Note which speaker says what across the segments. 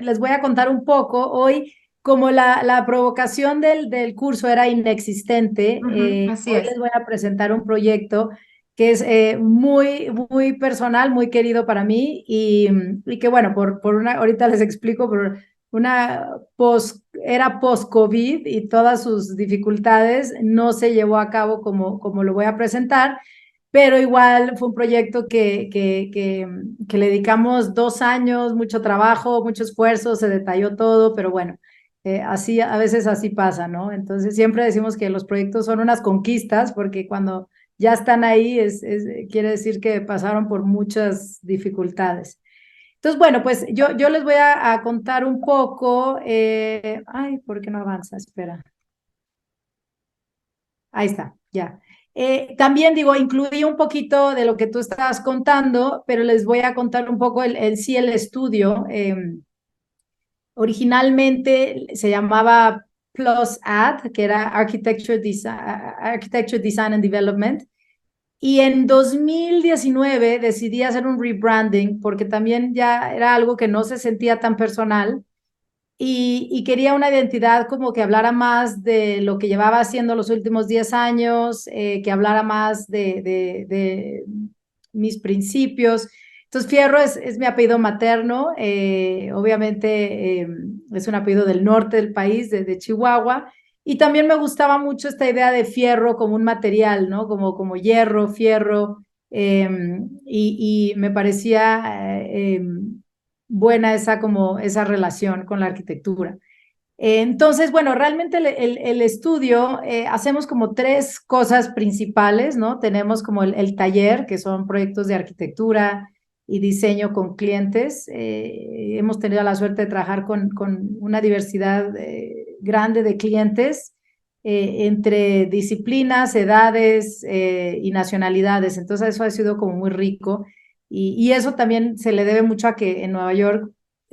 Speaker 1: les voy a contar un poco. Hoy, como la provocación del curso era inexistente,
Speaker 2: Ujú, así
Speaker 1: hoy
Speaker 2: es.
Speaker 1: les voy a presentar un proyecto que es muy personal, muy querido para mí y que bueno, ahorita les explico, por era post-COVID y todas sus dificultades no se llevó a cabo como lo voy a presentar, pero igual fue un proyecto que le dedicamos 2 años, mucho trabajo, mucho esfuerzo, se detalló todo, pero bueno, así a veces así pasa, ¿no? Entonces siempre decimos que los proyectos son unas conquistas porque cuando ya están ahí quiere decir que pasaron por muchas dificultades. Entonces, bueno, pues yo les voy a contar un poco. Ay, ¿por qué no avanza? Espera. Ahí está, ya. También digo, incluí un poquito de lo que tú estabas contando, pero les voy a contar un poco sí el estudio. Originalmente se llamaba Plus Ad, que era Architecture Design and Development. Y en 2019 decidí hacer un rebranding porque también ya era algo que no se sentía tan personal y quería una identidad como que hablara más de lo que llevaba haciendo los últimos 10 años, que hablara más de mis principios. Entonces, Fierro es mi apellido materno, obviamente es un apellido del norte del país, de Chihuahua, y también me gustaba mucho esta idea de fierro como un material, ¿no? Como hierro, fierro, y me parecía buena esa relación con la arquitectura. Entonces, bueno, realmente el estudio hacemos como tres cosas principales, ¿no? Tenemos como el taller, que son proyectos de arquitectura y diseño con clientes. Hemos tenido la suerte de trabajar con una diversidad grande de clientes entre disciplinas, edades y nacionalidades. Entonces, eso ha sido como muy rico. Y eso también se le debe mucho a que en Nueva York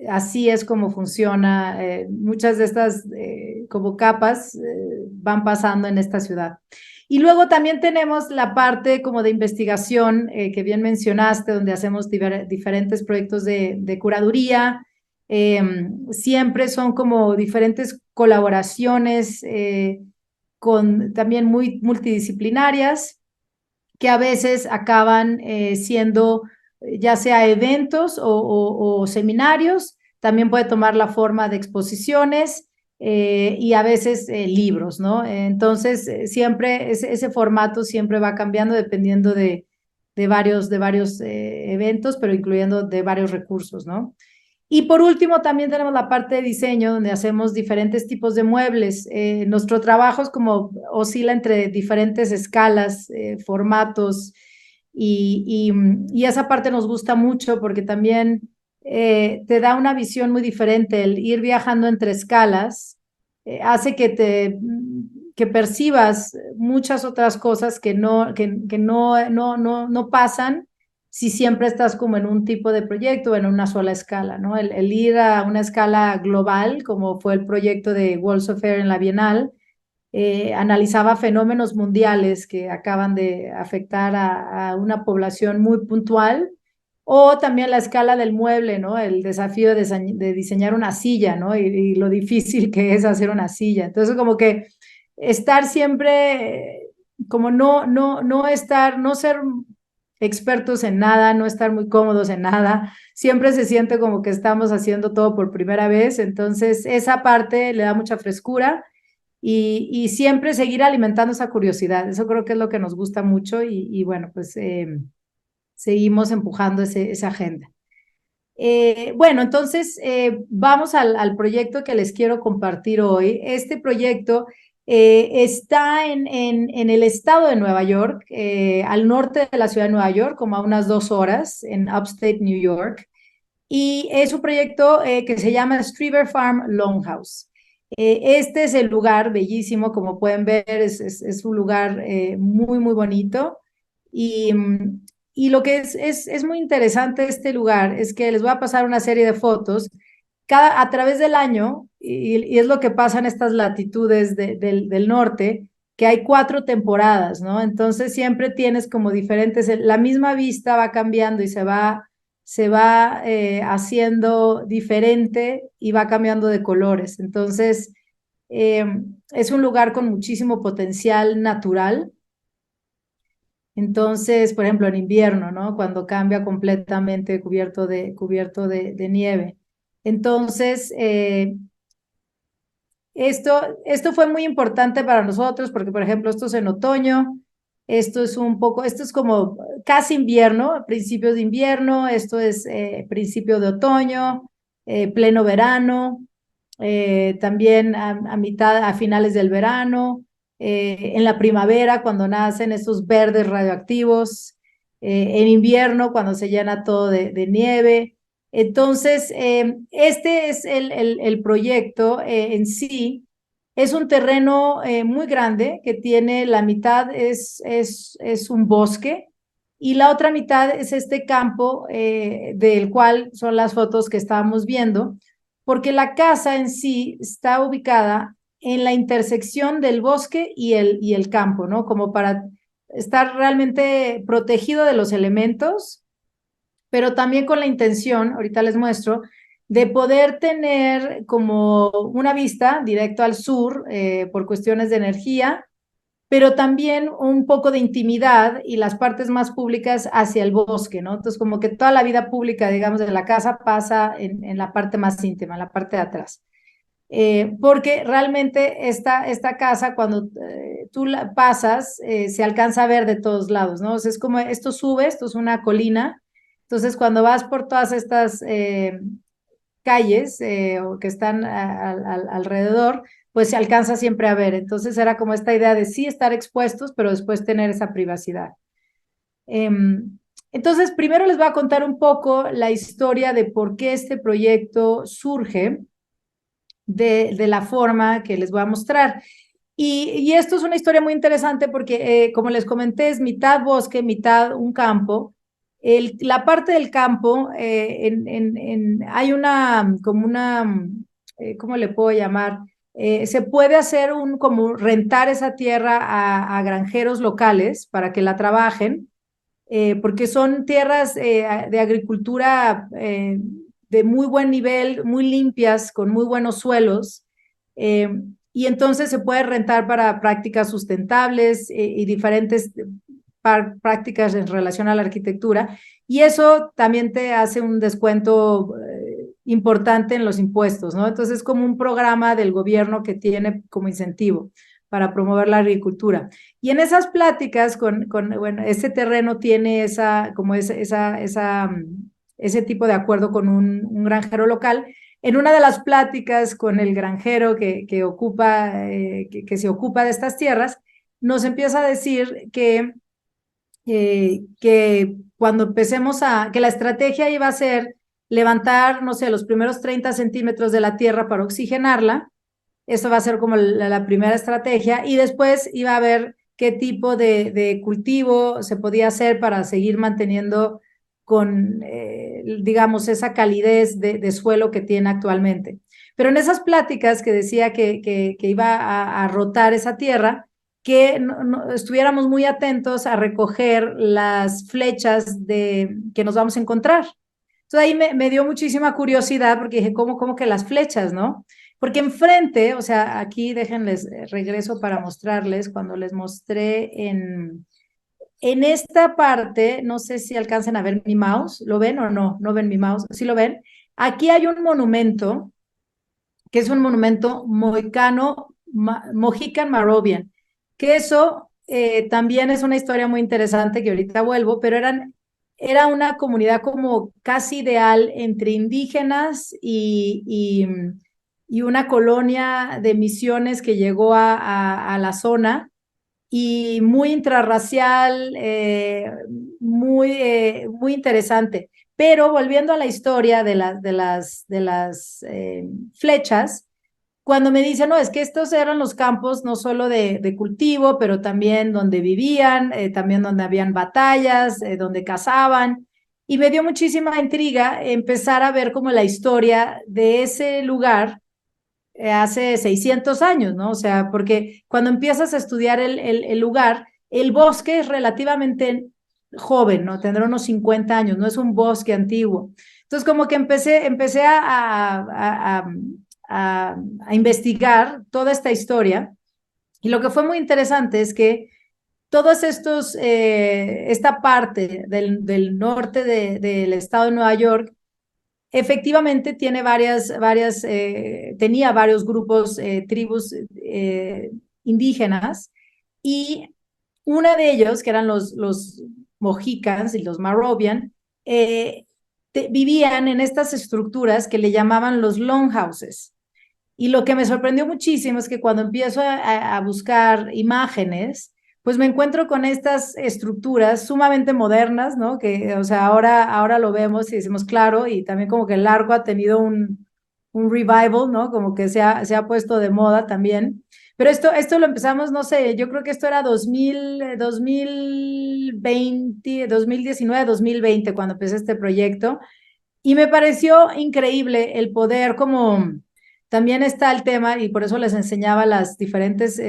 Speaker 1: así es como funciona. Muchas de estas como capas van pasando en esta ciudad. Y luego también tenemos la parte como de investigación que bien mencionaste, donde hacemos diferentes proyectos de curaduría. Siempre son como diferentes colaboraciones con también muy multidisciplinarias que a veces acaban siendo ya sea eventos o seminarios, también puede tomar la forma de exposiciones y a veces libros, ¿no? Entonces, siempre ese formato siempre va cambiando dependiendo de varios eventos, pero incluyendo de varios recursos, ¿no? Y por último, también tenemos la parte de diseño, donde hacemos diferentes tipos de muebles. Nuestro trabajo es como oscila entre diferentes escalas, formatos, y esa parte nos gusta mucho porque también te da una visión muy diferente. El ir viajando entre escalas hace que percibas muchas otras cosas que no pasan si siempre estás como en un tipo de proyecto o en una sola escala, ¿no? El ir a una escala global, como fue el proyecto de World's of Fair en la Bienal, analizaba fenómenos mundiales que acaban de afectar a una población muy puntual, o también la escala del mueble, ¿no? El desafío de diseñar una silla, ¿no? Y lo difícil que es hacer una silla. Entonces, como que estar siempre, como no ser expertos en nada, no estar muy cómodos en nada, siempre se siente como que estamos haciendo todo por primera vez, entonces esa parte le da mucha frescura y siempre seguir alimentando esa curiosidad, eso creo que es lo que nos gusta mucho y bueno, pues seguimos empujando esa agenda. Bueno, entonces vamos al proyecto que les quiero compartir hoy. Este proyecto está en el estado de Nueva York, al norte de la ciudad de Nueva York, como a unas 2 horas, en Upstate New York. Y es un proyecto que se llama Striver Farm Longhouse. Este es el lugar bellísimo, como pueden ver, es un lugar muy bonito. Y, y lo que es muy interesante de este lugar es que les voy a pasar una serie de fotos a través del año, y es lo que pasa en estas latitudes del norte, que hay 4 temporadas, ¿no? Entonces siempre tienes como diferentes, la misma vista va cambiando y se va haciendo diferente y va cambiando de colores. Entonces, es un lugar con muchísimo potencial natural. Entonces, por ejemplo, en invierno, ¿no? Cuando cambia completamente cubierto de nieve. Entonces, esto fue muy importante para nosotros porque, por ejemplo, esto es en otoño, esto es como casi invierno, principios de invierno, esto es principio de otoño, pleno verano, también a finales del verano, en la primavera cuando nacen estos verdes radioactivos, en invierno cuando se llena todo de nieve. Entonces, este es el proyecto en sí. Es un terreno muy grande que tiene la mitad es un bosque y la otra mitad es este campo del cual son las fotos que estábamos viendo, porque la casa en sí está ubicada en la intersección del bosque y el campo, ¿no? Como para estar realmente protegido de los elementos, pero también con la intención, ahorita les muestro, de poder tener como una vista directo al sur por cuestiones de energía, pero también un poco de intimidad y las partes más públicas hacia el bosque, ¿no? Entonces, como que toda la vida pública, digamos, de la casa pasa en la parte más íntima, en la parte de atrás. Porque realmente esta casa, cuando tú la pasas, se alcanza a ver de todos lados, ¿no? O sea, es como, esto sube, esto es una colina, entonces cuando vas por todas estas calles o que están alrededor, pues se alcanza siempre a ver. Entonces era como esta idea de sí estar expuestos, pero después tener esa privacidad. Entonces, primero les voy a contar un poco la historia de por qué este proyecto surge de la forma que les voy a mostrar. Y esto es una historia muy interesante porque, como les comenté, es mitad bosque, mitad un campo. La parte del campo, hay como una, ¿cómo le puedo llamar? Se puede hacer como rentar esa tierra a granjeros locales para que la trabajen, porque son tierras de agricultura de muy buen nivel, muy limpias, con muy buenos suelos, eh, y entonces se puede rentar para prácticas sustentables y diferentes prácticas en relación a la arquitectura, y eso también te hace un descuento importante en los impuestos, ¿no? Entonces es como un programa del gobierno que tiene como incentivo para promover la agricultura. Y en esas pláticas bueno, ese terreno tiene ese tipo de acuerdo con un granjero local. En una de las pláticas con el granjero que se ocupa de estas tierras, nos empieza a decir que cuando que la estrategia iba a ser levantar, no sé, los primeros 30 centímetros de la tierra para oxigenarla. Eso va a ser como la primera estrategia y después iba a ver qué tipo de cultivo se podía hacer para seguir manteniendo con, digamos, esa calidez de suelo que tiene actualmente. Pero en esas pláticas que decía que iba a rotar esa tierra, que estuviéramos muy atentos a recoger las flechas que nos vamos a encontrar. Entonces ahí me dio muchísima curiosidad porque dije, ¿cómo que las flechas, no? Porque enfrente, o sea, aquí déjenles regreso para mostrarles, cuando les mostré en esta parte, no sé si alcancen a ver mi mouse, ¿lo ven o no? ¿No ven mi mouse? ¿Sí lo ven? Aquí hay un monumento, que es un monumento mohicano, Mohican Marovian, que eso también es una historia muy interesante que ahorita vuelvo, pero era una comunidad como casi ideal entre indígenas y una colonia de misiones que llegó a la zona y muy intrarracial, muy interesante. Pero volviendo a la historia de las flechas, cuando me dicen, no, es que estos eran los campos no solo de cultivo, pero también donde vivían, también donde habían batallas, donde cazaban, y me dio muchísima intriga empezar a ver como la historia de ese lugar hace 600 años, ¿no? O sea, porque cuando empiezas a estudiar el lugar, el bosque es relativamente joven, ¿no? Tendrá unos 50 años, no es un bosque antiguo. Entonces, como que empecé a investigar toda esta historia, y lo que fue muy interesante es que todos estos, esta parte del norte del estado de Nueva York, efectivamente tiene tenía varios grupos, tribus indígenas, y una de ellos, que eran los Mohicans y los Moravian, vivían en estas estructuras que le llamaban los longhouses. Y lo que me sorprendió muchísimo es que cuando empiezo a buscar imágenes, pues me encuentro con estas estructuras sumamente modernas, ¿no? Que, o sea, ahora lo vemos y decimos, claro, y también como que el largo ha tenido un revival, ¿no? Como que se ha puesto de moda también. Pero esto lo empezamos, no sé, yo creo que esto era 2020, 2019, 2020, cuando empecé este proyecto. Y me pareció increíble el poder como también está el tema, y por eso les enseñaba las diferentes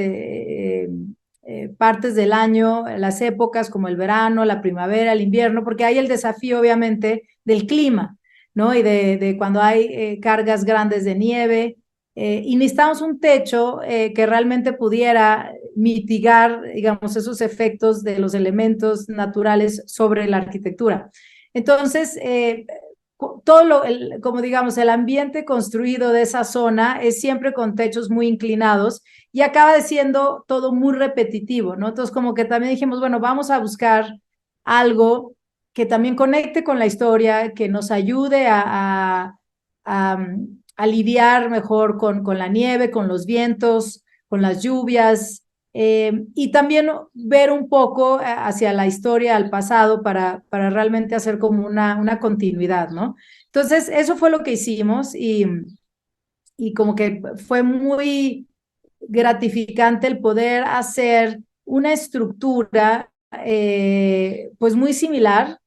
Speaker 1: partes del año, las épocas como el verano, la primavera, el invierno, porque hay el desafío obviamente del clima, ¿no? Y de cuando hay cargas grandes de nieve, y necesitamos un techo que realmente pudiera mitigar, digamos, esos efectos de los elementos naturales sobre la arquitectura. Entonces, todo como digamos, el ambiente construido de esa zona es siempre con techos muy inclinados y acaba siendo todo muy repetitivo, ¿no? Entonces, como que también dijimos, bueno, vamos a buscar algo que también conecte con la historia, que nos ayude a lidiar mejor con la nieve, con los vientos, con las lluvias, y también ver un poco hacia la historia, al pasado, para realmente hacer como una continuidad, ¿no? Entonces, eso fue lo que hicimos y como que fue muy gratificante el poder hacer una estructura pues muy similar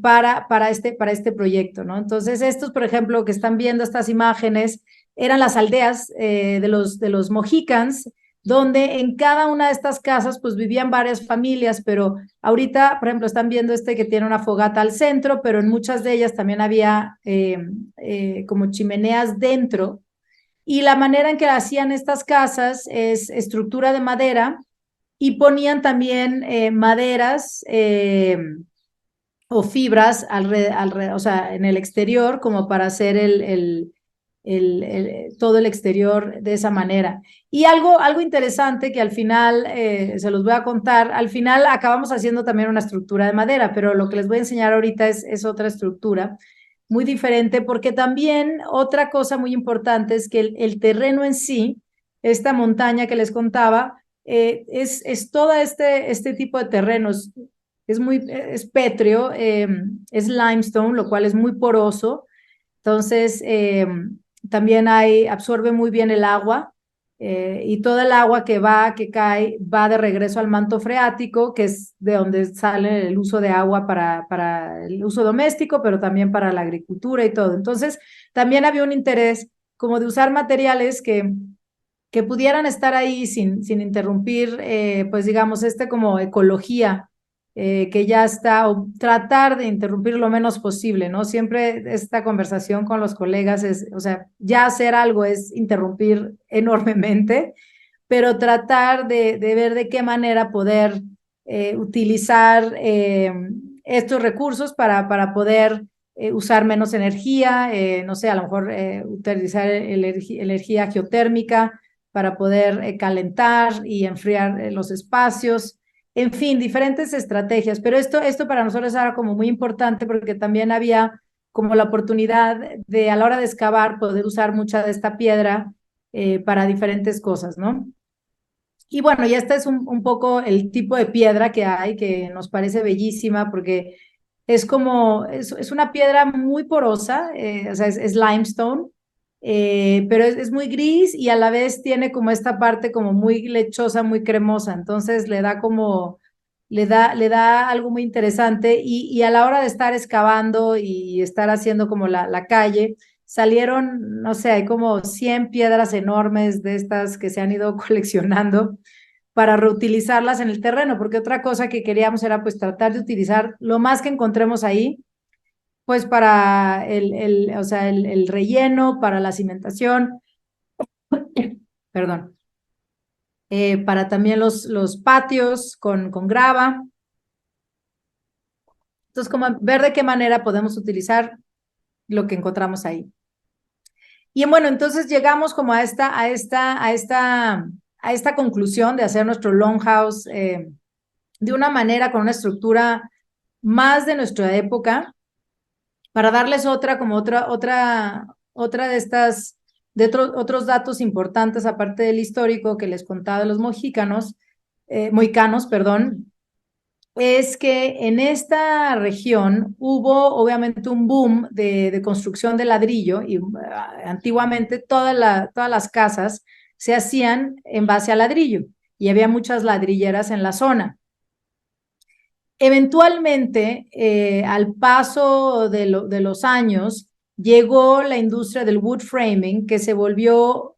Speaker 1: para este proyecto, ¿no? Entonces, estos, por ejemplo, que están viendo estas imágenes, eran las aldeas de los Mohicans, donde en cada una de estas casas pues vivían varias familias, pero ahorita, por ejemplo, están viendo que tiene una fogata al centro, pero en muchas de ellas también había como chimeneas dentro, y la manera en que hacían estas casas es estructura de madera, y ponían también maderas o fibras o sea, en el exterior, como para hacer todo el exterior de esa manera. Y algo interesante que al final se los voy a contar, al final acabamos haciendo también una estructura de madera, pero lo que les voy a enseñar ahorita es otra estructura muy diferente, porque también otra cosa muy importante es que el terreno en sí, esta montaña que les contaba, es todo este tipo de terrenos. Es pétreo, es limestone, lo cual es muy poroso. Entonces, también absorbe muy bien el agua, y toda el agua que cae, va de regreso al manto freático, que es de donde sale el uso de agua para el uso doméstico, pero también para la agricultura y todo. Entonces, también había un interés como de usar materiales que pudieran estar ahí sin interrumpir, pues digamos, como ecología que ya está, o tratar de interrumpir lo menos posible, ¿no? Siempre esta conversación con los colegas es, o sea, ya hacer algo es interrumpir enormemente, pero tratar de ver de qué manera poder utilizar estos recursos para poder usar menos energía, no sé, a lo mejor utilizar energía geotérmica para poder calentar y enfriar los espacios, en fin, diferentes estrategias, pero esto para nosotros era como muy importante porque también había como la oportunidad de a la hora de excavar poder usar mucha de esta piedra para diferentes cosas, ¿no? Y bueno, y este es un poco el tipo de piedra que hay, que nos parece bellísima porque es una piedra muy porosa, o sea, es limestone, pero es muy gris y a la vez tiene como esta parte como muy lechosa, muy cremosa, entonces le da algo muy interesante, y a la hora de estar excavando y estar haciendo como la calle, salieron, no sé, hay como 100 piedras enormes de estas que se han ido coleccionando, para reutilizarlas en el terreno, porque otra cosa que queríamos era pues tratar de utilizar lo más que encontremos ahí, pues para o sea, el relleno, para la cimentación, perdón, para también los patios con grava. Entonces, como ver de qué manera podemos utilizar lo que encontramos ahí. Y bueno, entonces llegamos como a esta conclusión de hacer nuestro longhouse de una manera con una estructura más de nuestra época, para darles otra de estas, otros datos importantes, aparte del histórico que les contaba de los mohicanos, perdón, es que en esta región hubo obviamente un boom de construcción de ladrillo y antiguamente todas las casas se hacían en base a ladrillo y había muchas ladrilleras en la zona. Eventualmente, al paso de los años, llegó la industria del wood framing, que se volvió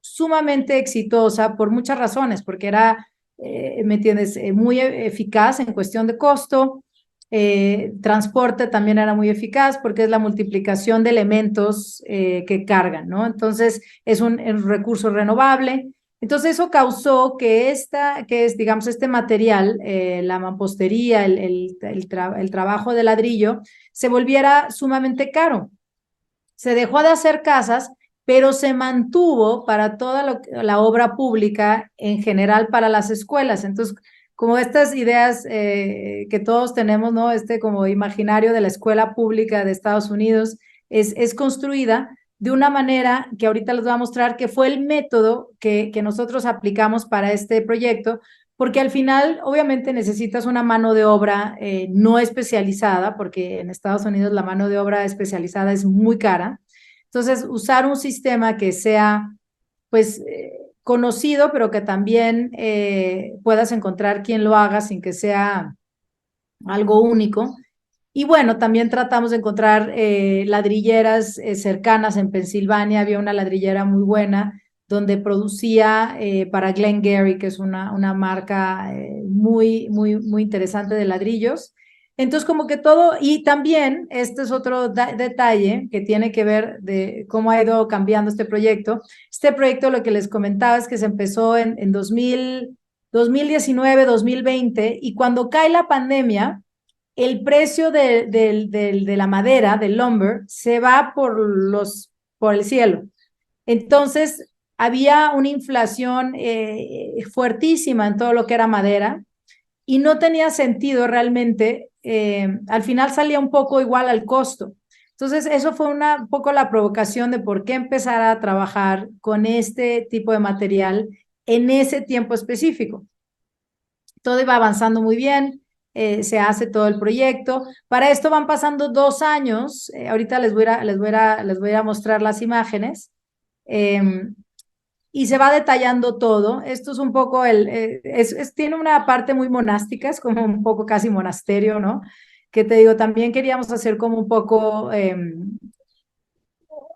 Speaker 1: sumamente exitosa por muchas razones, porque era, ¿me entiendes?, muy eficaz en cuestión de costo, transporte también era muy eficaz porque es la multiplicación de elementos que cargan, ¿no? Entonces, es un recurso renovable. Entonces eso causó que digamos, este material, la mampostería, el trabajo de ladrillo, se volviera sumamente caro. Se dejó de hacer casas, pero se mantuvo para toda la obra pública, en general para las escuelas. Entonces, como estas ideas que todos tenemos, ¿no? Este como imaginario de la escuela pública de Estados Unidos es construida de una manera que ahorita les voy a mostrar, que fue el método que nosotros aplicamos para este proyecto, porque al final obviamente necesitas una mano de obra no especializada, porque en Estados Unidos la mano de obra especializada es muy cara. Entonces, usar un sistema que sea pues conocido, pero que también puedas encontrar quien lo haga sin que sea algo único. Y bueno, también tratamos de encontrar ladrilleras cercanas. En Pensilvania había una ladrillera muy buena donde producía para Glengarry, que es una marca muy interesante de ladrillos. Entonces, como que todo, y también este es otro detalle que tiene que ver de cómo ha ido cambiando este proyecto. Este proyecto, lo que les comentaba es que se empezó en 2019, 2020, y cuando cae la pandemia, el precio de la madera, del lumber, se va por el cielo. Entonces, había una inflación fuertísima en todo lo que era madera y no tenía sentido realmente. Al final salía un poco igual al costo. Entonces, eso fue un poco la provocación de por qué empezar a trabajar con este tipo de material en ese tiempo específico. Todo iba avanzando muy bien. Se hace todo el proyecto. Para esto van pasando 2 años. Ahorita les voy a mostrar las imágenes. Y se va detallando todo. Esto es un poco tiene una parte muy monástica, es como un poco casi monasterio, ¿no? Que te digo, también queríamos hacer como un poco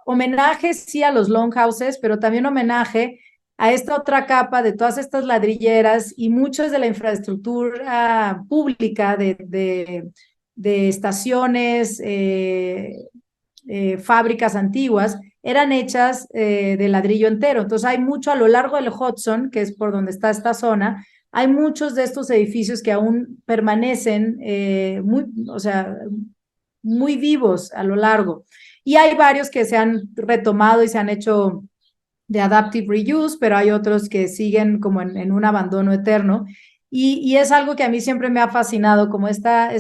Speaker 1: homenaje, sí, a los longhouses, pero también homenaje a esta otra capa de todas estas ladrilleras y muchos de la infraestructura pública de estaciones, fábricas antiguas, eran hechas de ladrillo entero. Entonces hay mucho a lo largo del Hudson, que es por donde está esta zona, hay muchos de estos edificios que aún permanecen o sea, muy vivos a lo largo. Y hay varios que se han retomado y se han hecho de adaptive reuse, pero hay otros que siguen como en un abandono eterno. Y es algo que a mí siempre me ha fascinado, como esta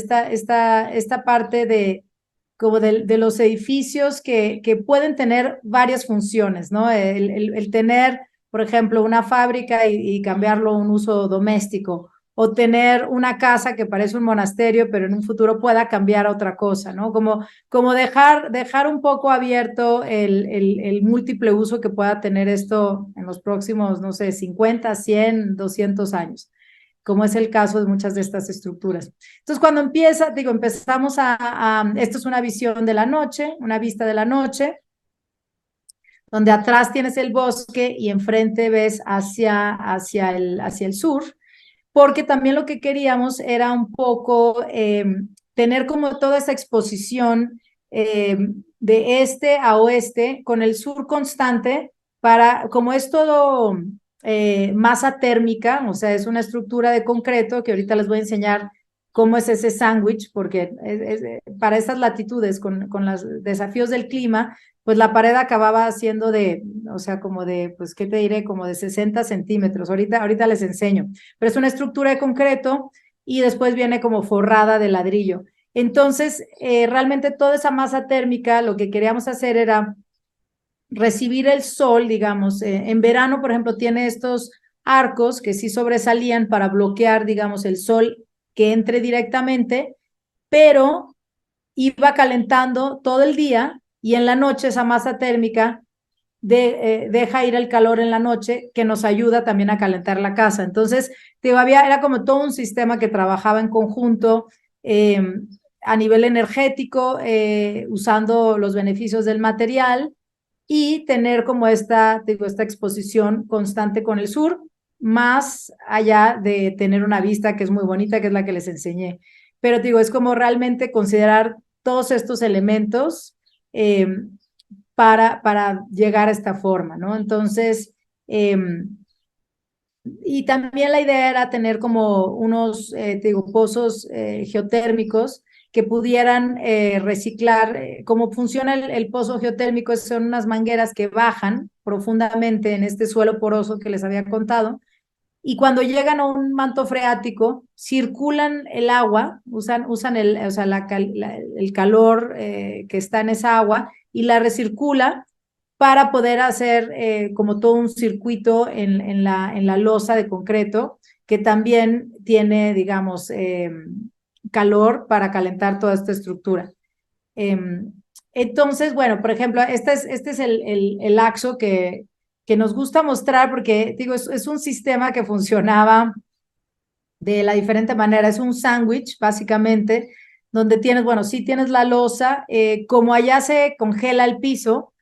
Speaker 1: parte como de los edificios que pueden tener varias funciones, ¿no? El tener, por ejemplo, una fábrica y cambiarlo a un uso doméstico, o tener una casa que parece un monasterio, pero en un futuro pueda cambiar a otra cosa, ¿no? Como dejar un poco abierto el múltiple uso que pueda tener esto en los próximos, no sé, 50, 100, 200 años, como es el caso de muchas de estas estructuras. Entonces, cuando empezamos esto es una visión de la noche, una vista de la noche, donde atrás tienes el bosque y enfrente ves hacia el sur, porque también lo que queríamos era un poco tener como toda esa exposición de este a oeste con el sur constante para, como es todo masa térmica, o sea, es una estructura de concreto que ahorita les voy a enseñar cómo es ese sándwich, porque para esas latitudes, con los desafíos del clima, pues la pared acababa siendo de, o sea, como de, pues, ¿qué te diré? Como de 60 centímetros. Ahorita les enseño. Pero es una estructura de concreto y después viene como forrada de ladrillo. Entonces, realmente toda esa masa térmica, lo que queríamos hacer era recibir el sol, digamos. En verano, por ejemplo, tiene estos arcos que sí sobresalían para bloquear, digamos, el sol que entre directamente, pero iba calentando todo el día y en la noche esa masa térmica deja ir el calor en la noche que nos ayuda también a calentar la casa. Entonces, digo, era como todo un sistema que trabajaba en conjunto eh, a nivel energético, usando los beneficios del material y tener como digo, esta exposición constante con el sur, más allá de tener una vista que es muy bonita, que es la que les enseñé. Pero digo, es como realmente considerar todos estos elementos para llegar a esta forma, ¿no? Entonces, y también la idea era tener como unos, te digo, pozos geotérmicos que pudieran reciclar. Cómo funciona el pozo geotérmico, son unas mangueras que bajan profundamente en este suelo poroso que les había contado, y cuando llegan a un manto freático, circulan el agua, usan o sea, el calor que está en esa agua y la recircula para poder hacer como todo un circuito en la losa de concreto que también tiene, digamos, calor para calentar toda esta estructura. Eh, entonces, bueno, por ejemplo, este es el axo que nos gusta mostrar porque, digo, es un sistema que funcionaba de la diferente manera. Es un sándwich, básicamente, donde tienes, bueno, sí tienes la losa, como allá se congela el piso,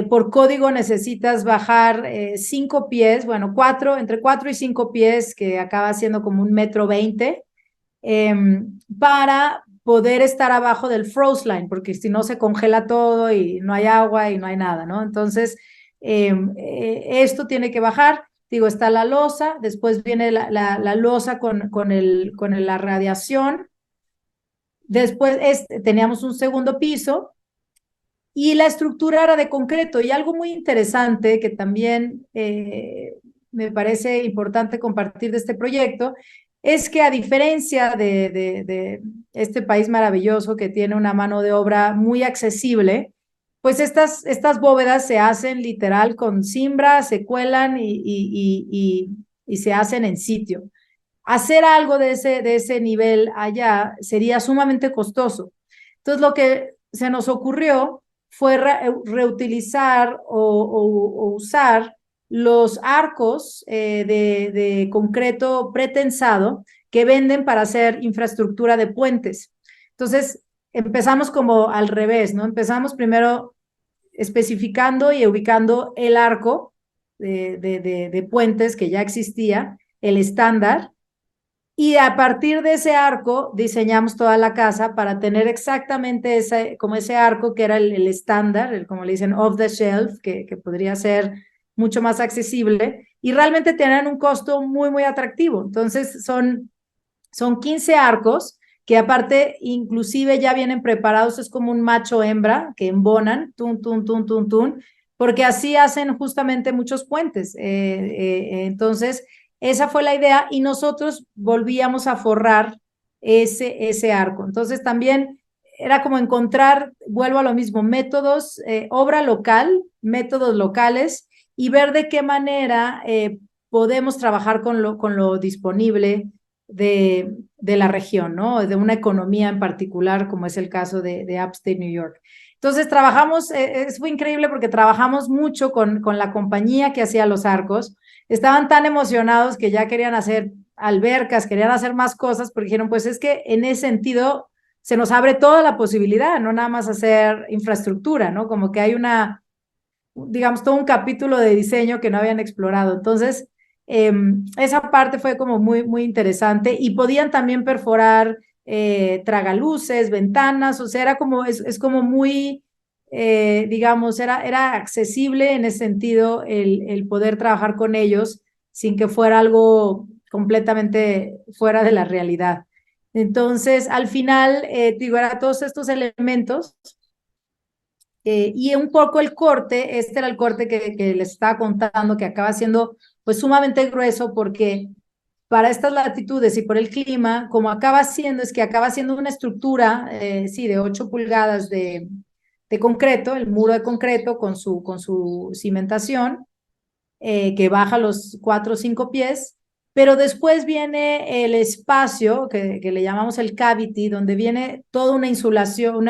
Speaker 1: por código necesitas bajar 5 pies, bueno, entre 4 y 5 pies, que acaba siendo como 1,20 m, para poder estar abajo del froze line, porque si no se congela todo y no hay agua y no hay nada, ¿no? Entonces, esto tiene que bajar. Digo, está la losa, después viene la losa con la radiación, después teníamos un segundo piso y la estructura era de concreto. Y algo muy interesante que también me parece importante compartir de este proyecto es que, a diferencia de este país maravilloso que tiene una mano de obra muy accesible, pues estas bóvedas se hacen literal con cimbra, se cuelan y se hacen en sitio. Hacer algo de ese nivel allá sería sumamente costoso. Entonces, lo que se nos ocurrió fue reutilizar o usar los arcos de concreto pretensado que venden para hacer infraestructura de puentes. Entonces, empezamos como al revés, ¿no? Empezamos primero especificando y ubicando el arco de puentes que ya existía, el estándar, y a partir de ese arco diseñamos toda la casa para tener exactamente como ese arco que era el estándar, como le dicen, off the shelf, que podría ser mucho más accesible y realmente tienen un costo muy, muy atractivo. Entonces son 15 arcos que, aparte, inclusive ya vienen preparados. Es como un macho hembra que embonan, tun, tun, tun, tun, tun, porque así hacen justamente muchos puentes. Entonces, esa fue la idea y nosotros volvíamos a forrar ese arco. Entonces, también era como encontrar, vuelvo a lo mismo, métodos, obra local, métodos locales, y ver de qué manera podemos trabajar con lo disponible de la región, ¿no? De una economía en particular, como es el caso de Upstate New York. Entonces trabajamos, fue increíble porque trabajamos mucho con la compañía que hacía los arcos. Estaban tan emocionados que ya querían hacer albercas, querían hacer más cosas, porque dijeron, pues es que en ese sentido se nos abre toda la posibilidad, no nada más hacer infraestructura, ¿no? Como que hay digamos, todo un capítulo de diseño que no habían explorado. Entonces, esa parte fue como muy, muy interesante y podían también perforar tragaluces, ventanas, o sea, era como, es como muy, digamos, era accesible en ese sentido el poder trabajar con ellos sin que fuera algo completamente fuera de la realidad. Entonces, al final, digo, era todos estos elementos y un poco el corte, este era el corte que les estaba contando, que acaba siendo pues sumamente grueso porque para estas latitudes y por el clima, como acaba siendo, es que acaba siendo una estructura, sí, de 8 pulgadas de concreto, el muro de concreto con su cimentación, que baja los 4 o 5 pies, pero después viene el espacio que le llamamos el cavity, donde viene toda una insulación,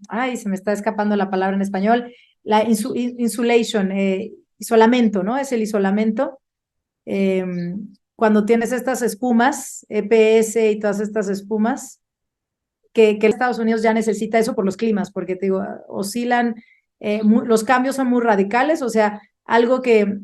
Speaker 1: ay, se me está escapando la palabra en español, la insulation, isolamento, ¿no? Es el isolamento. Eh, Cuando tienes estas espumas, EPS y todas estas espumas, que Estados Unidos ya necesita eso por los climas, porque te digo, oscilan, los cambios son muy radicales, o sea, algo que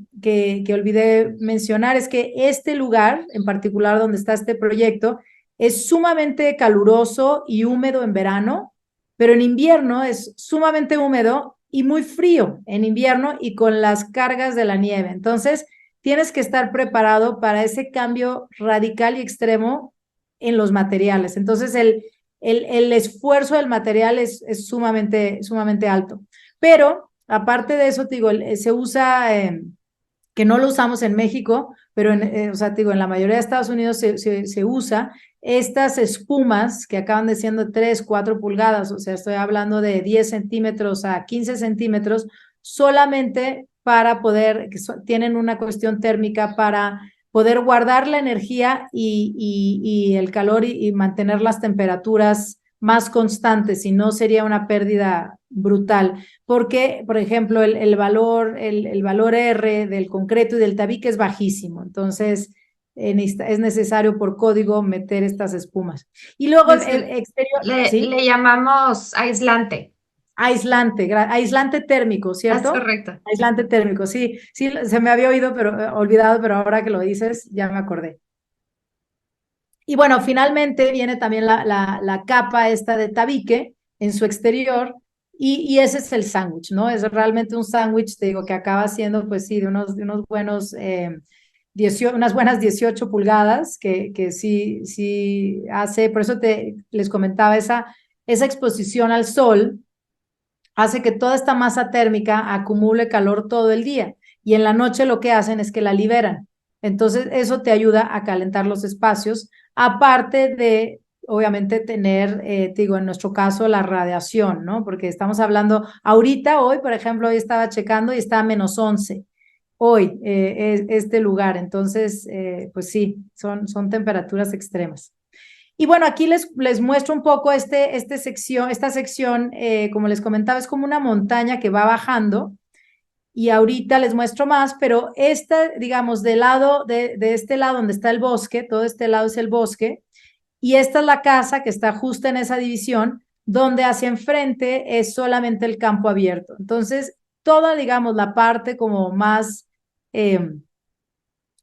Speaker 1: olvidé mencionar es que este lugar, en particular donde está este proyecto, es sumamente caluroso y húmedo en verano, pero en invierno es sumamente húmedo y muy frío en invierno y con las cargas de la nieve. Entonces, tienes que estar preparado para ese cambio radical y extremo en los materiales. Entonces, el esfuerzo del material es sumamente alto. Pero, aparte de eso, digo, se usa, que no lo usamos en México, pero o sea, digo, en la mayoría de Estados Unidos se usa estas espumas que acaban de siendo 3, 4 pulgadas, o sea, estoy hablando de 10 centímetros a 15 centímetros, solamente para poder, tienen una cuestión térmica para poder guardar la energía y el calor y mantener las temperaturas más constantes, si no sería una pérdida brutal. Porque, por ejemplo, el valor R del concreto y del tabique es bajísimo, entonces es necesario por código meter estas espumas. Y luego el exterior, ¿sí?
Speaker 2: Le llamamos aislante.
Speaker 1: Aislante térmico,
Speaker 2: Es
Speaker 1: ¿cierto?
Speaker 2: correcto.
Speaker 1: Aislante térmico, sí, sí, se me había oído, pero olvidado, pero ahora que lo dices, ya me acordé. Y bueno, finalmente viene también la capa esta de tabique en su exterior y ese es el sándwich, ¿no? Es realmente un sándwich, te digo, que acaba siendo, pues sí, de unos buenos, unas buenas 18 pulgadas que sí, sí hace, por eso les comentaba, esa exposición al sol hace que toda esta masa térmica acumule calor todo el día y en la noche lo que hacen es que la liberan. Entonces, eso te ayuda a calentar los espacios, aparte de, obviamente, tener, digo, en nuestro caso, la radiación, ¿no? Porque estamos hablando, ahorita, hoy, por ejemplo, hoy estaba checando y está a -11, hoy, este lugar. Entonces, pues sí, son temperaturas extremas. Y bueno, aquí les muestro un poco esta sección, como les comentaba, es como una montaña que va bajando y ahorita les muestro más, pero esta, digamos, de este lado donde está el bosque, todo este lado es el bosque, y esta es la casa que está justo en esa división, donde hacia enfrente es solamente el campo abierto. Entonces, toda, digamos, la parte como más... Eh,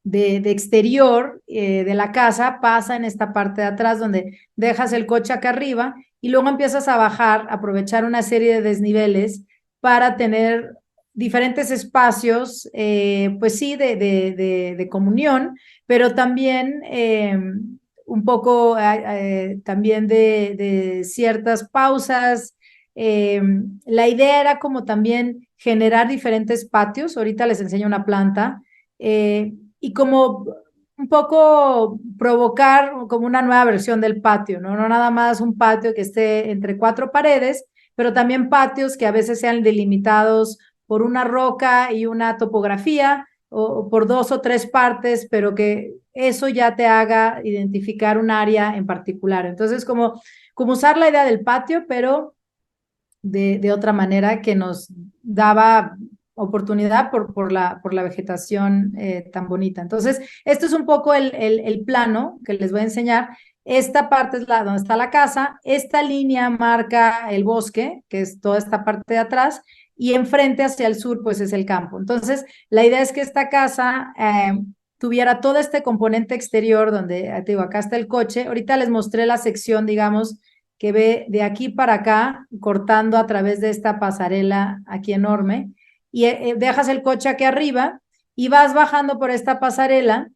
Speaker 1: de exterior de la casa pasa en esta parte de atrás donde dejas el coche acá arriba y luego empiezas a bajar, aprovechar una serie de desniveles para tener diferentes espacios, pues sí, de comunión, pero también un poco también de ciertas pausas. La idea era como también generar diferentes patios. Ahorita les enseño una planta. Y como un poco provocar como una nueva versión del patio, ¿no? No nada más un patio que esté entre 4 paredes, pero también patios que a veces sean delimitados por una roca y una topografía o por 2 o 3 partes, pero que eso ya te haga identificar un área en particular. Entonces, como usar la idea del patio, pero de otra manera que nos daba oportunidad por la vegetación tan bonita. Entonces, esto es un poco el plano que les voy a enseñar. Esta parte es donde está la casa, esta línea marca el bosque, que es toda esta parte de atrás, y enfrente hacia el sur, pues es el campo. Entonces, la idea es que esta casa tuviera todo este componente exterior, donde, te digo, acá está el coche. Ahorita les mostré la sección, digamos, que ve de aquí para acá, cortando a través de esta pasarela aquí enorme, y dejas el coche aquí arriba y vas bajando por esta pasarela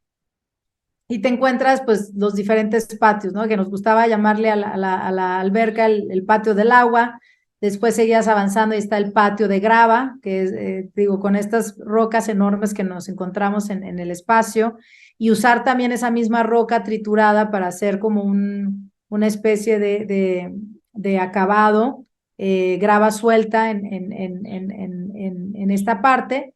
Speaker 1: y te encuentras pues los diferentes patios, ¿no? Que nos gustaba llamarle a la alberca el patio del agua. Después seguías avanzando y está el patio de grava, que es, digo, con estas rocas enormes que nos encontramos en el espacio, y usar también esa misma roca triturada para hacer como una especie de acabado, grava suelta en esta parte,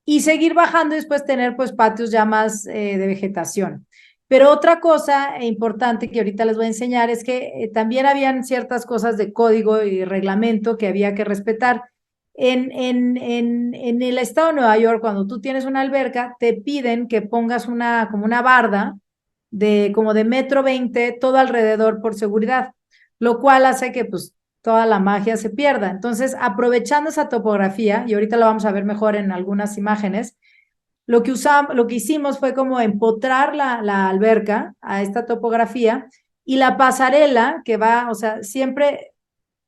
Speaker 1: y seguir bajando y después tener pues patios ya más de vegetación. Pero otra cosa importante que ahorita les voy a enseñar es que también habían ciertas cosas de código y reglamento que había que respetar. En el estado de Nueva York, cuando tú tienes una alberca, te piden que pongas como una barda como de 1,20 m todo alrededor por seguridad, lo cual hace que pues toda la magia se pierda. Entonces, aprovechando esa topografía, y ahorita lo vamos a ver mejor en algunas imágenes, lo que hicimos fue como empotrar la alberca a esta topografía, y la pasarela que va, o sea, siempre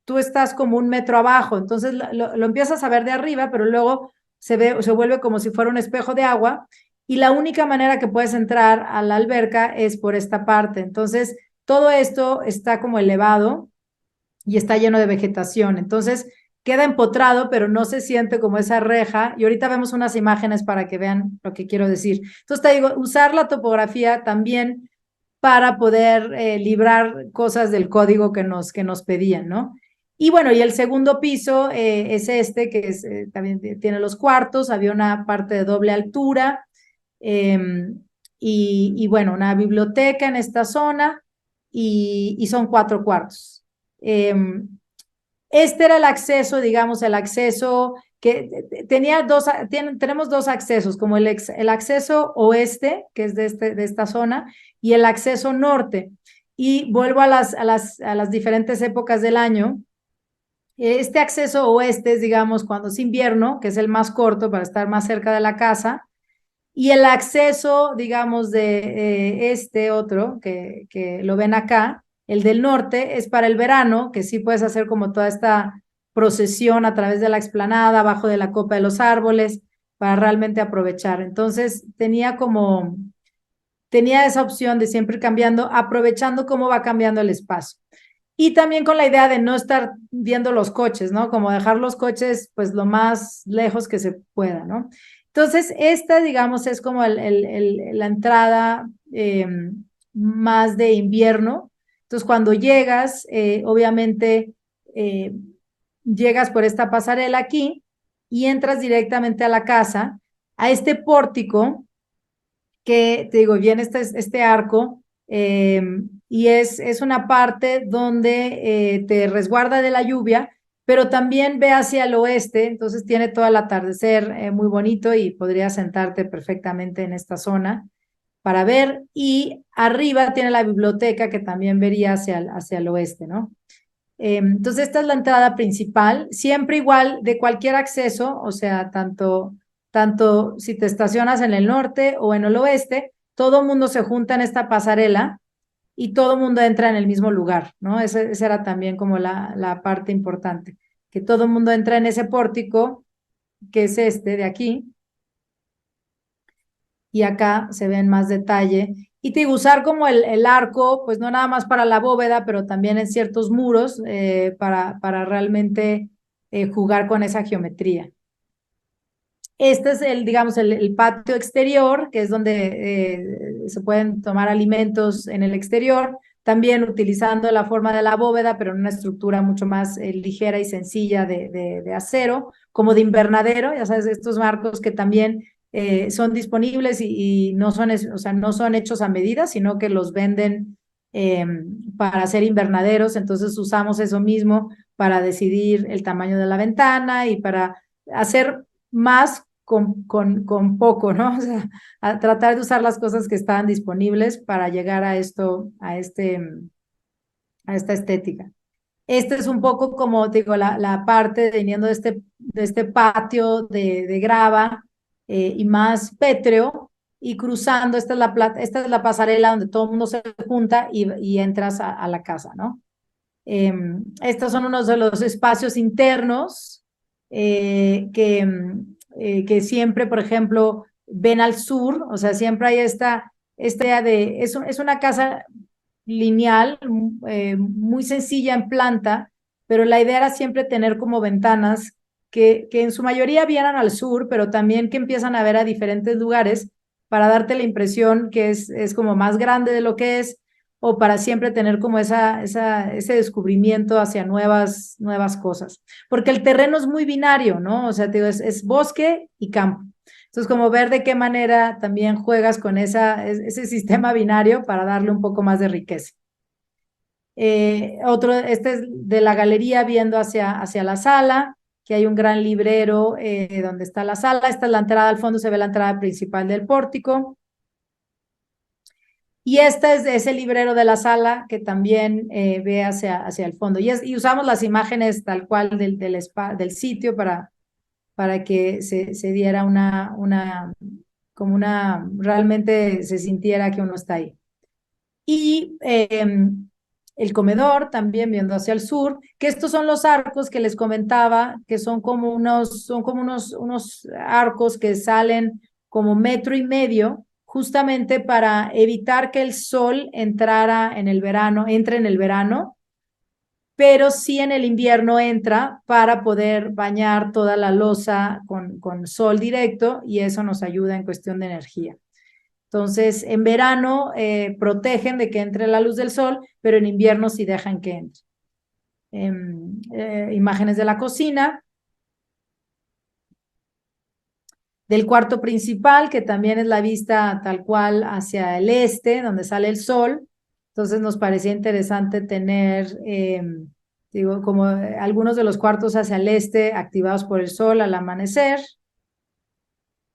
Speaker 1: tú estás como 1 metro abajo, entonces lo empiezas a ver de arriba, pero luego se vuelve como si fuera un espejo de agua, y la única manera que puedes entrar a la alberca es por esta parte. Entonces, todo esto está como elevado y está lleno de vegetación. Entonces, queda empotrado, pero no se siente como esa reja. Y ahorita vemos unas imágenes para que vean lo que quiero decir. Entonces, te digo, usar la topografía también para poder librar cosas del código que nos pedían, ¿no? Y bueno, y el segundo piso es este, que es, también tiene los cuartos, había una parte de doble altura, eh, y bueno, una biblioteca en esta zona, y son 4 cuartos. Este era el acceso, digamos, el acceso que tenemos 2 accesos, como el acceso oeste, que es de esta zona, y el acceso norte. Y vuelvo a las diferentes épocas del año. Este acceso oeste es, digamos, cuando es invierno, que es el más corto para estar más cerca de la casa, y el acceso, digamos, de este otro, que lo ven acá, el del norte, es para el verano, que sí puedes hacer como toda esta procesión a través de la explanada, abajo de la copa de los árboles, para realmente aprovechar. Entonces, tenía esa opción de siempre ir cambiando, aprovechando cómo va cambiando el espacio. Y también con la idea de no estar viendo los coches, ¿no? Como dejar los coches pues lo más lejos que se pueda, ¿no? Entonces, esta, digamos, es como la entrada más de invierno. Entonces, cuando llegas, obviamente, eh, llegas por esta pasarela aquí y entras directamente a la casa, a este pórtico que, te digo, viene este arco, y es una parte donde te resguarda de la lluvia, pero también ve hacia el oeste, entonces tiene todo el atardecer muy bonito, y podrías sentarte perfectamente en esta zona para ver, y arriba tiene la biblioteca que también vería hacia el oeste, ¿no? Entonces, esta es la entrada principal, siempre igual de cualquier acceso, o sea, tanto si te estacionas en el norte o en el oeste, todo el mundo se junta en esta pasarela y todo el mundo entra en el mismo lugar, ¿no? Esa era también como la parte importante, que todo el mundo entra en ese pórtico, que es este de aquí, y acá se ve en más detalle. Y te digo, usar como el arco, pues no nada más para la bóveda, pero también en ciertos muros, para realmente jugar con esa geometría. Este es digamos, el patio exterior, que es donde se pueden tomar alimentos en el exterior, también utilizando la forma de la bóveda, pero en una estructura mucho más ligera y sencilla de acero, como de invernadero, ya sabes, estos marcos que también son disponibles, y no son, o sea, no son hechos a medida, sino que los venden eh, para hacer invernaderos. Entonces usamos eso mismo para decidir el tamaño de la ventana y para hacer más con poco, ¿no? O sea, a tratar de usar las cosas que estaban disponibles para llegar a esto, a esta estética. Este es un poco como, digo, la parte viniendo de este patio de grava y más pétreo, y cruzando, esta es la pasarela donde todo el mundo se junta y entras a la casa, ¿no? Estos son unos de los espacios internos que siempre, por ejemplo, ven al sur, o sea, siempre hay esta idea de, es una casa lineal, muy sencilla en planta, pero la idea era siempre tener como ventanas que en su mayoría vieran al sur, pero también que empiezan a ver a diferentes lugares para darte la impresión que es como más grande de lo que es, o para siempre tener como ese descubrimiento hacia nuevas cosas. Porque el terreno es muy binario, ¿no? O sea, te digo, es bosque y campo. Entonces, como ver de qué manera también juegas con ese sistema binario para darle un poco más de riqueza. Este es de la galería viendo hacia la sala, que hay un gran librero donde está la sala. Esta es la entrada al fondo, se ve la entrada principal del pórtico. Y este es ese librero de la sala que también ve hacia el fondo. Y usamos las imágenes tal cual del sitio para que se diera realmente se sintiera que uno está ahí. Y el comedor también viendo hacia el sur, que estos son los arcos que les comentaba, que son como unos arcos que salen como 1,5 metros, justamente para evitar que el sol entre en el verano, pero sí en el invierno entra para poder bañar toda la loza con sol directo, y eso nos ayuda en cuestión de energía. Entonces, en verano protegen de que entre la luz del sol, pero en invierno sí dejan que entre. Imágenes de la cocina, del cuarto principal, que también es la vista tal cual hacia el este, donde sale el sol. Entonces nos parecía interesante tener, digo, como algunos de los cuartos hacia el este activados por el sol al amanecer.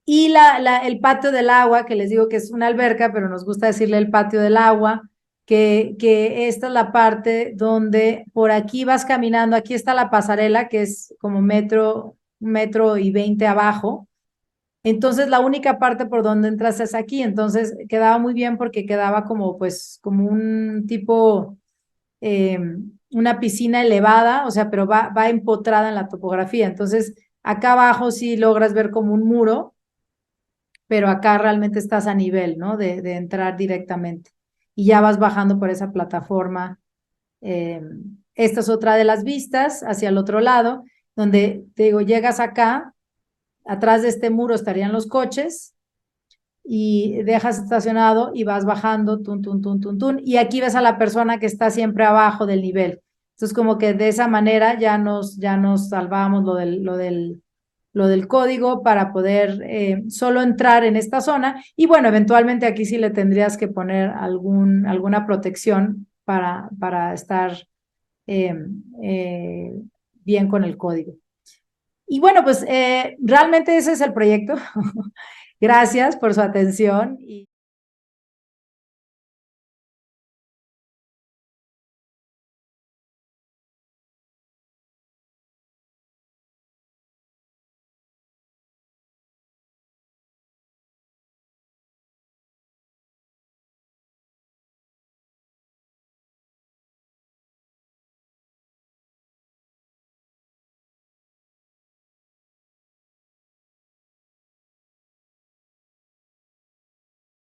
Speaker 1: Y el patio del agua, que les digo que es una alberca, pero nos gusta decirle el patio del agua, que esta es la parte donde por aquí vas caminando, aquí está la pasarela, que es como 1,20 metros abajo. Entonces la única parte por donde entras es aquí. Entonces quedaba muy bien porque quedaba como pues como un tipo, eh, una piscina elevada, o sea, pero va empotrada en la topografía. Entonces acá abajo sí logras ver como un muro, pero acá realmente estás a nivel, ¿no? De entrar directamente. Y ya vas bajando por esa plataforma. Eh, Esta es otra de las vistas hacia el otro lado, donde te digo, llegas acá, atrás de este muro estarían los coches, y dejas estacionado y vas bajando, tun, tun, tun, tun, tun, y aquí ves a la persona que está siempre abajo del nivel. Entonces, como que de esa manera ya nos salvamos lo del código para poder solo entrar en esta zona. Y bueno, eventualmente aquí sí le tendrías que poner alguna protección para estar eh, eh, bien con el código. Y bueno, pues realmente ese es el proyecto. Gracias por su atención.